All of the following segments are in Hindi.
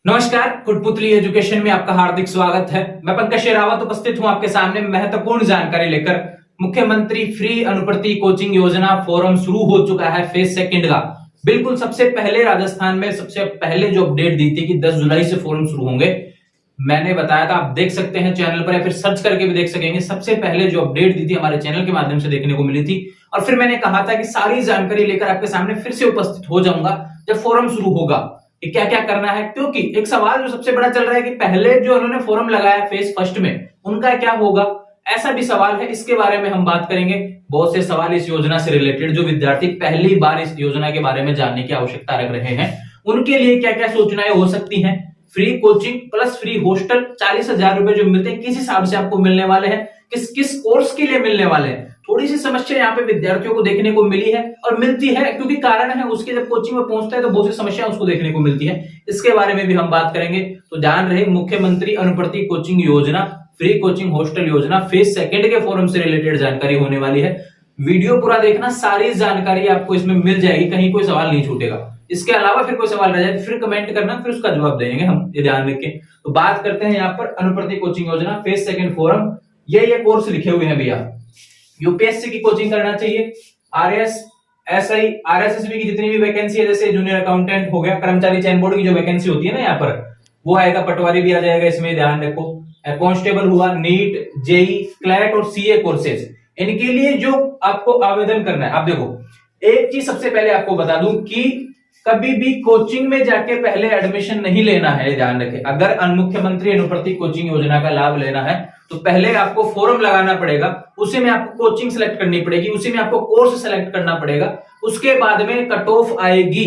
नमस्कार, कुटपुतली एजुकेशन में आपका हार्दिक स्वागत है। मैं पंकज शेरावत उपस्थित हूं आपके सामने महत्वपूर्ण जानकारी लेकर। मुख्यमंत्री फ्री अनुप्रति कोचिंग योजना फोरम शुरू हो चुका है फेज सेकंड का। बिल्कुल सबसे पहले राजस्थान में सबसे पहले जो अपडेट दी थी कि 10 जुलाई से फोरम शुरू होंगे, मैंने बताया था, आप देख सकते हैं चैनल पर या फिर सर्च करके भी देख सकेंगे। सबसे पहले जो अपडेट दी थी हमारे चैनल के माध्यम से देखने को मिली थी और फिर मैंने कहा था कि सारी जानकारी लेकर आपके सामने फिर से उपस्थित हो जाऊंगा जब फोरम शुरू होगा कि क्या क्या करना है। क्योंकि एक सवाल जो सबसे बड़ा चल रहा है कि पहले जो उन्होंने फोरम लगाया फेज फर्स्ट में उनका क्या होगा, ऐसा भी सवाल है। इसके बारे में हम बात करेंगे। बहुत से सवाल इस योजना से रिलेटेड जो विद्यार्थी पहली बार इस योजना के बारे में जानने की आवश्यकता रख रहे हैं, उनके लिए क्या क्या सूचनाएं हो सकती हैं। Free coaching plus free hostel 40,000 रुपए जो मिलते हैं किस हिसाब से आपको मिलने वाले हैं, किस किस कोर्स के लिए मिलने वाले हैं। थोड़ी सी समस्या यहाँ पे विद्यार्थियों को देखने को मिली है और मिलती है, क्योंकि कारण है उसके जब कोचिंग में पहुंचता है तो बहुत सी समस्या उसको देखने को मिलती है। इसके बारे में भी हम बात करेंगे। तो ध्यान रहे, मुख्यमंत्री अनुप्रति कोचिंग योजना, फ्री कोचिंग हॉस्टल योजना फेज सेकंड के फोरम से रिलेटेड जानकारी होने वाली है। वीडियो पूरा देखना, सारी जानकारी आपको इसमें मिल जाएगी, कहीं कोई सवाल नहीं छूटेगा। इसके अलावा फिर कोई सवाल रह जाए फिर कमेंट करना, फिर उसका जवाब देंगे हम, ये ध्यान रखें। तो बात करते हैं यहाँ पर अनुप्रति कोचिंग योजना फेज सेकंड फोरम। ये कोर्स लिखे हुए हैं भैया। यूपीएससी की कोचिंग करना चाहिए, आरएस, एसआई, आरएसएसबी की जितनी भी वैकेंसी है, जैसे जूनियर अकाउंटेंट हो गया, कर्मचारी चयन बोर्ड की जो वैकेंसी होती है ना यहाँ पर, वो आएगा। पटवारी भी आ जाएगा इसमें, ध्यान रखो। कांस्टेबल हुआ, नीट, जेई, क्लैट और सीए कोर्सेज, इनके लिए जो आपको आवेदन करना है। आप देखो, एक चीज सबसे पहले आपको बता दूं कि कभी भी कोचिंग में जाके पहले एडमिशन नहीं लेना है, ध्यान रखें। अगर मुख्यमंत्री अनुप्रति कोचिंग योजना का लाभ लेना है तो पहले आपको फॉर्म लगाना पड़ेगा, उसी में आपको कोचिंग सेलेक्ट करनी पड़ेगी, उसी में आपको कोर्स सेलेक्ट करना पड़ेगा। उसके बाद में कट ऑफ आएगी,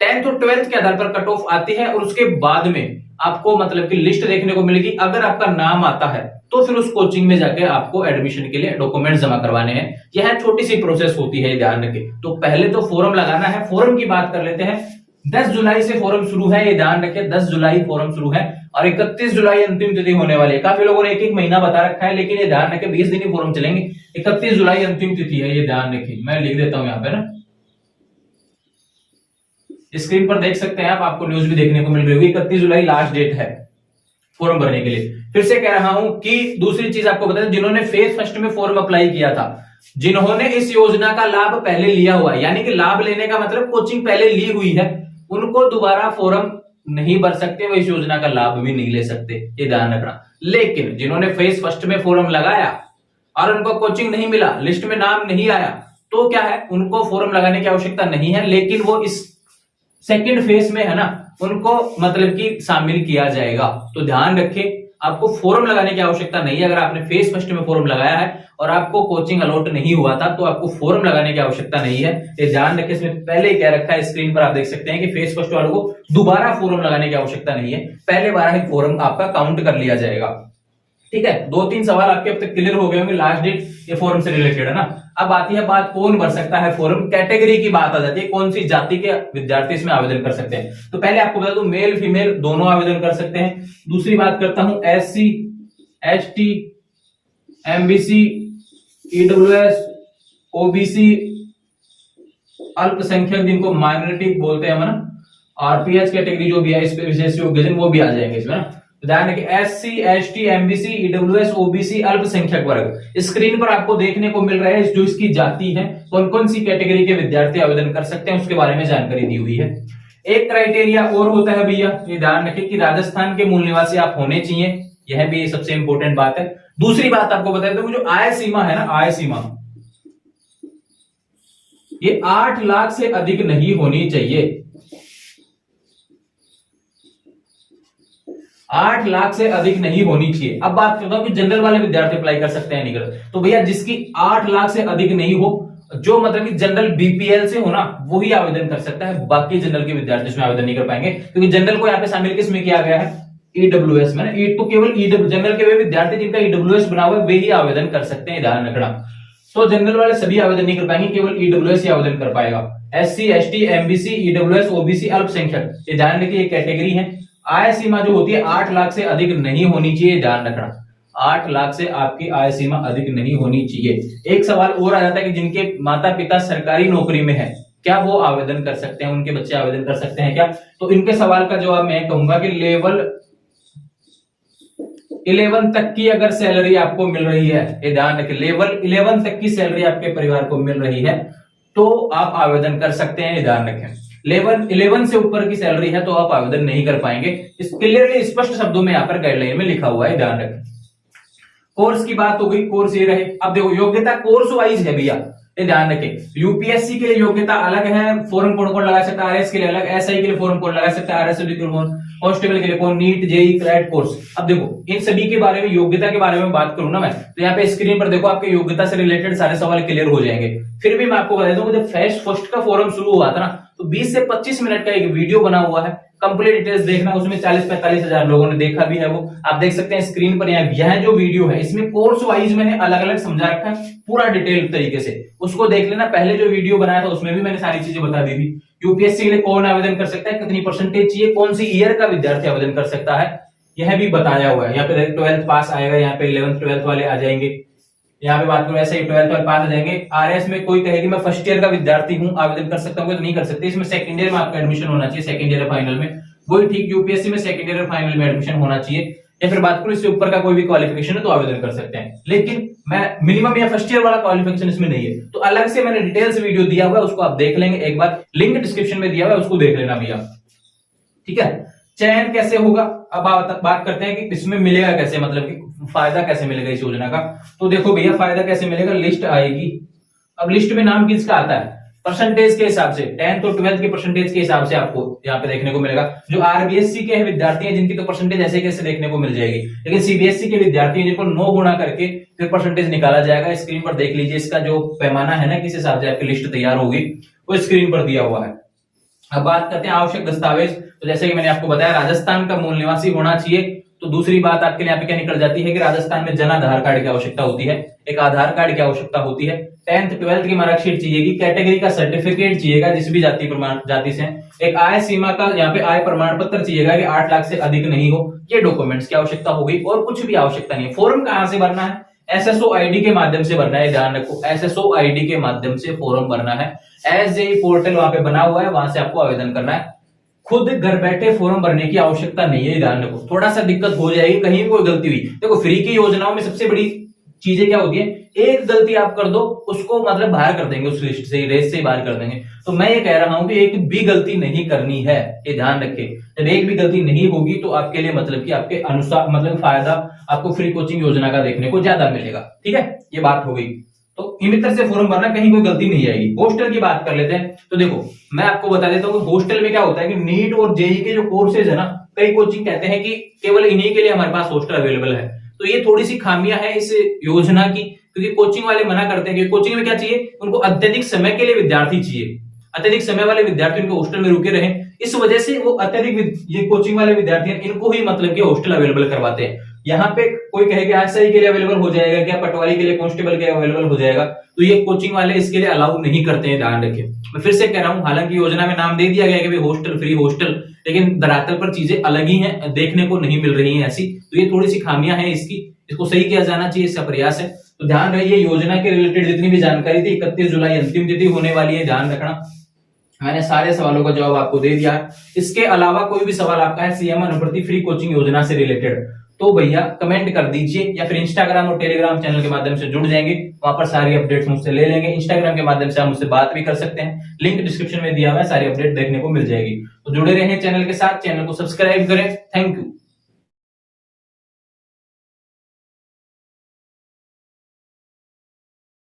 10th और 12th के आधार पर कट ऑफ आती है और उसके बाद में आपको मतलब कि लिस्ट देखने को मिलेगी। अगर आपका नाम आता है तो फिर उस कोचिंग में जाके आपको एडमिशन के लिए डॉक्यूमेंट जमा करवाने हैं। यह छोटी सी प्रोसेस होती है, ध्यान रखें। तो पहले तो फॉर्म लगाना है। फॉर्म की बात कर लेते हैं। 10 जुलाई से फॉर्म शुरू है, ये ध्यान रखें। 10 जुलाई फॉर्म शुरू है और 31 जुलाई अंतिम तिथि होने वाली है। काफी लोगों ने एक महीना बता रखा है, लेकिन ये ध्यान रखें 20 दिन ही फॉर्म चलेंगे। 31 जुलाई अंतिम तिथि है, ये ध्यान रखें। मैं लिख देता हूं यहाँ पे ना, स्क्रीन पर देख सकते हैं आप, आपको न्यूज भी देखने को मिल रही होगी। 31 जुलाई लास्ट डेट है फॉर्म भरने के लिए। फिर से कह रहा हूं कि दूसरी चीज आपको बता दें, जिन्होंने फेज फर्स्ट में फॉर्म अप्लाई किया था, जिन्होंने इस योजना का लाभ पहले लिया हुआ है, यानी कि लाभ लेने का मतलब कोचिंग पहले ली हुई है, उनको दोबारा फॉर्म नहीं भर सकते, वो इस योजना का लाभ भी नहीं ले सकते, ये ध्यान रखना। लेकिन जिन्होंने फेज फर्स्ट में फॉर्म लगाया और उनको कोचिंग नहीं मिला, लिस्ट में नाम नहीं आया, तो क्या है, उनको फॉर्म लगाने की आवश्यकता नहीं है। लेकिन वो इस सेकंड फेज में है ना, उनको मतलब कि शामिल किया जाएगा। तो ध्यान रखें, आपको फॉर्म लगाने की आवश्यकता नहीं है। अगर आपने फेज फर्स्ट में फॉर्म लगाया है और आपको कोचिंग अलॉट नहीं हुआ था तो आपको फॉर्म लगाने की आवश्यकता नहीं है, ये ध्यान रखें। इसमें पहले क्या रखा है, स्क्रीन पर आप देख सकते हैं कि फेज फर्स्ट वालों को दोबारा फॉर्म लगाने की आवश्यकता नहीं है, पहले बार ही फॉर्म आपका काउंट कर लिया जाएगा। ठीक है, 2-3 सवाल आपके अब तक क्लियर हो गए होंगे। लास्ट डेट ये फॉर्म से रिलेटेड है ना। अब आती है बात, कौन भर सकता है फॉर्म, कैटेगरी की बात आ जाती है, कौन सी जाति के विद्यार्थी इसमें आवेदन कर सकते हैं। तो पहले आपको बता दूं, मेल फीमेल दोनों आवेदन कर सकते हैं। दूसरी बात करता हूं, SC, ST, MBC, EWS, OBC, अल्पसंख्यक जिनको माइनॉरिटी बोलते हैं ना, RPS कैटेगरी जो भी है, इस पे विशेष योग्यजन वो भी आ जाएंगे इसमें ना। ध्यान रखिए, SC, ST, MBC, EWS, OBC, अल्पसंख्यक वर्ग। स्क्रीन पर आपको देखने को मिल रहा है जो इसकी जाति है, कौन कौन सी कैटेगरी के विद्यार्थी आवेदन कर सकते हैं, उसके बारे में जानकारी दी हुई है। एक क्राइटेरिया और होता है भैया, ये ध्यान रखिए कि राजस्थान के मूल निवासी आप होने चाहिए, यह भी सबसे इंपॉर्टेंट बात है। दूसरी बात आपको बता दें, जो आय सीमा है ना, आय सीमा ये 8 लाख से अधिक नहीं होनी चाहिए। 8 लाख से अधिक नहीं होनी चाहिए। अब बात करता हूं कि जनरल वाले विद्यार्थी अप्लाई कर सकते हैं नहीं कर, तो भैया जिसकी 8 लाख से अधिक नहीं हो, जो मतलब कि जनरल BPL से हो ना, वो ही आवेदन कर सकता है। बाकी जनरल के विद्यार्थी इसमें आवेदन नहीं कर पाएंगे, क्योंकि जनरल को यहाँ पे शामिल किसमें किया गया है, EWS में। तो केवल जनरल के वे विद्यार्थी जिनका EWS बना हुआ है वे ही आवेदन कर सकते हैं, ध्यान रखना। तो जनरल वाले सभी आवेदन नहीं कर पाएंगे, केवल EWS ही आवेदन कर पाएगा। SC, ST, MBC, EWS, OBC, अल्पसंख्यक, ये ध्यान रखिए, ये कैटेगरी है। आय सीमा जो होती है 8 लाख से अधिक नहीं होनी चाहिए, ध्यान रखना। 8 लाख से आपकी आय सीमा अधिक नहीं होनी चाहिए। एक सवाल और आ जाता है कि जिनके माता पिता सरकारी नौकरी में है, क्या वो आवेदन कर सकते हैं, उनके बच्चे आवेदन कर सकते हैं क्या? तो इनके सवाल का जवाब मैं कहूंगा कि लेवल 11 तक की अगर सैलरी आपको मिल रही है, ये ध्यान रखें, लेवल 11 तक की सैलरी आपके परिवार को मिल रही है तो आप आवेदन कर सकते हैं, ये ध्यान रखें। लेवल 11 से ऊपर की सैलरी है तो आप आवेदन नहीं कर पाएंगे, इस क्लियरली स्पष्ट शब्दों में यहाँ पर गाइडलाइन में लिखा हुआ है, ध्यान रखें। कोर्स की बात हो गई, कोर्स ये रहे। अब देखो योग्यता कोर्स वाइज है भैया, ये ध्यान रखें। यूपीएससी के लिए योग्यता अलग है, फॉर्म कौन कौन लगा सकता है, आरएस के लिए अलग, एसआई के लिए फॉर्म कौन लगा सकता है, आरएसबी के लिए, कांस्टेबल के लिए कौन, नीट जेई क्लैट कोर्स। अब देखो इन सभी के बारे में, योग्यता के बारे में बात करूं ना मैं, तो यहाँ पे स्क्रीन पर देखो आपके योग्यता से रिलेटेड सारे सवाल क्लियर हो जाएंगे। फिर भी मैं आपको बता दूं, जब फेस्ट फर्स्ट का फोरम शुरू हुआ था ना, तो 20 से 25 मिनट का एक वीडियो बना हुआ है, कंप्लीट डिटेल्स देखना, उसमें 40-45 हजार लोगों ने देखा भी है, वो आप देख सकते हैं स्क्रीन पर। यह जो वीडियो है इसमें कोर्स वाइज मैंने अलग अलग समझा रखा है पूरा डिटेल तरीके से, उसको देख लेना। पहले जो वीडियो बनाया था उसमें भी मैंने सारी चीजें बता दी थी। यूपीएससी के लिए कौन आवेदन कर सकता है, कितनी परसेंटेज चाहिए, कौन सी ईयर का विद्यार्थी आवेदन कर सकता है, यह भी बताया हुआ है। यहाँ पे 12th पास आएगा, यहाँ पे 11th 12th वाले आ जाएंगे। यहाँ पे बात करूं ऐसे ही 12th वाले पास आ जाएंगे। आरएस में कोई कहेगी मैं फर्स्ट ईयर का विद्यार्थी हूं, आवेदन कर सकता हूं, तो नहीं कर सकते। इसमें सेकंड ईयर में आपका एडमिशन होना चाहिए, सेकंड ईयर फाइनल में, वही ठीक यूपीएससी में सेकंड ईयर फाइनल में एडमिशन होना चाहिए। या फिर बात करूं इससे ऊपर का कोई भी क्वालिफिकेशन है तो आवेदन कर सकते हैं, लेकिन मैं मिनिमम या फर्स्ट ईयर वाला क्वालिफिकेशन इसमें नहीं है। तो अलग से मैंने डिटेल्स वीडियो दिया हुआ है, उसको आप देख लेंगे एक बार, लिंक डिस्क्रिप्शन में दिया हुआ है, उसको देख लेना भैया, ठीक है। चयन कैसे होगा, अब बात करते हैं कि इसमें मिलेगा कैसे, मतलब कि फायदा कैसे मिलेगा इस योजना का। तो देखो भैया फायदा कैसे मिलेगा, लिस्ट आएगी। अब लिस्ट में नाम किसका आता है, परसेंटेज के हिसाब से, 10th और 12th के परसेंटेज के हिसाब से आपको यहाँ पे देखने को मिलेगा। जो आरबीएससी के विद्यार्थी हैं जिनकी तो परसेंटेज ऐसे कैसे देखने को मिल जाएगी, लेकिन सीबीएसई के विद्यार्थी हैं जिनको 9 गुना करके फिर परसेंटेज निकाला जाएगा। स्क्रीन पर देख लीजिए, इसका जो पैमाना है ना, किस हिसाब से आपकी लिस्ट तैयार होगी, वो स्क्रीन पर दिया हुआ है। अब बात करते हैं आवश्यक दस्तावेज। तो जैसे कि मैंने आपको बताया, राजस्थान का मूल निवासी होना चाहिए। तो दूसरी बात आपके लिए यहाँ पे क्या निकल जाती है कि राजस्थान में जन आधार कार्ड की आवश्यकता होती है, एक आधार कार्ड की आवश्यकता होती है, 10th 12th की मार्कशीट चाहिएगी, कैटेगरी का सर्टिफिकेट चाहिएगा जिस भी जाति से, एक आय सीमा का यहाँ पे आय प्रमाण पत्र चाहिएगा कि 8 लाख से अधिक नहीं हो, ये डॉक्यूमेंट्स की आवश्यकता होगी, और कुछ भी आवश्यकता नहीं है। फॉर्म कहां से भरना है, एसएसओ आईडी के माध्यम से भरना है, ध्यान रखो, एसएसओ आईडी के माध्यम से फॉर्म भरना है। एसजेई पोर्टल वहां पे बना हुआ है, वहां से आपको आवेदन करना है। खुद घर बैठे फॉर्म भरने की आवश्यकता नहीं है, ध्यान रखो। थोड़ा सा दिक्कत हो जाएगी, कहीं कोई गलती हुई, देखो फ्री की योजनाओं में सबसे बड़ी चीजें क्या होती है, एक गलती आप कर दो उसको मतलब बाहर कर देंगे, उस लिस्ट से, रेस से बाहर कर देंगे। तो मैं ये कह रहा हूं कि एक भी गलती नहीं करनी है, ये ध्यान रखें। जब एक भी गलती नहीं होगी तो आपके लिए मतलब कि आपके अनुसार मतलब फायदा आपको फ्री कोचिंग योजना का देखने को ज्यादा मिलेगा, ठीक है, ये बात हो गई। तो इमित्र से फॉर्म भरना, कहीं कोई गलती नहीं आएगी। हॉस्टल की बात कर लेते हैं। तो देखो मैं आपको बता देता हूँ कि हॉस्टल में क्या होता है कि नीट और जेई के जो कोर्सेज है ना, कई कोचिंग कहते हैं कि केवल इन्हीं के लिए हमारे पास हॉस्टल अवेलेबल है। तो ये थोड़ी सी खामियां है इस योजना की, क्योंकि कोचिंग वाले मना करते हैं कि कोचिंग में क्या चाहिए, उनको अत्यधिक समय के लिए विद्यार्थी चाहिए, अत्यधिक समय वाले विद्यार्थी उनको हॉस्टल में रुके रहे। इस वजह से वो अत्यधिक ये कोचिंग वाले विद्यार्थी इनको ही मतलब कि हॉस्टल अवेलेबल करवाते हैं। यहाँ पे कोई कहेगा एसआई के लिए अवेलेबल हो जाएगा क्या, पटवारी के लिए, कांस्टेबल के लिए अवेलेबल हो जाएगा, तो ये कोचिंग वाले इसके लिए अलाउ नहीं करते हैं, ध्यान रखें। मैं फिर से कह रहा हूं, हालांकि योजना में नाम दे दिया गया है कि हॉस्टल फ्री हॉस्टल, लेकिन धरातल पर चीजें अलग ही हैं, देखने को नहीं मिल रही हैं ऐसी। तो ये थोड़ी सी खामियां हैं इसकी, इसको सही किया जाना चाहिए, इसका प्रयास है। तो ध्यान रहिए, योजना के रिलेटेड जितनी भी जानकारी थी, 31 जुलाई अंतिम तिथि होने वाली है, ध्यान रखना। मैंने सारे सवालों का जवाब आपको दे दिया है। इसके अलावा कोई भी सवाल आपका है सीएम अनुप्रति फ्री कोचिंग योजना से रिलेटेड, तो भैया कमेंट कर दीजिए, या फिर इंस्टाग्राम और टेलीग्राम चैनल के माध्यम से जुड़ जाएंगे, वहां पर सारी अपडेट्स मुझसे ले लेंगे। इंस्टाग्राम के माध्यम से आप मुझसे बात भी कर सकते हैं, लिंक डिस्क्रिप्शन में दिया हुआ है, सारी अपडेट देखने को मिल जाएगी। तो जुड़े रहें चैनल के साथ, चैनल को सब्सक्राइब करें। Thank you.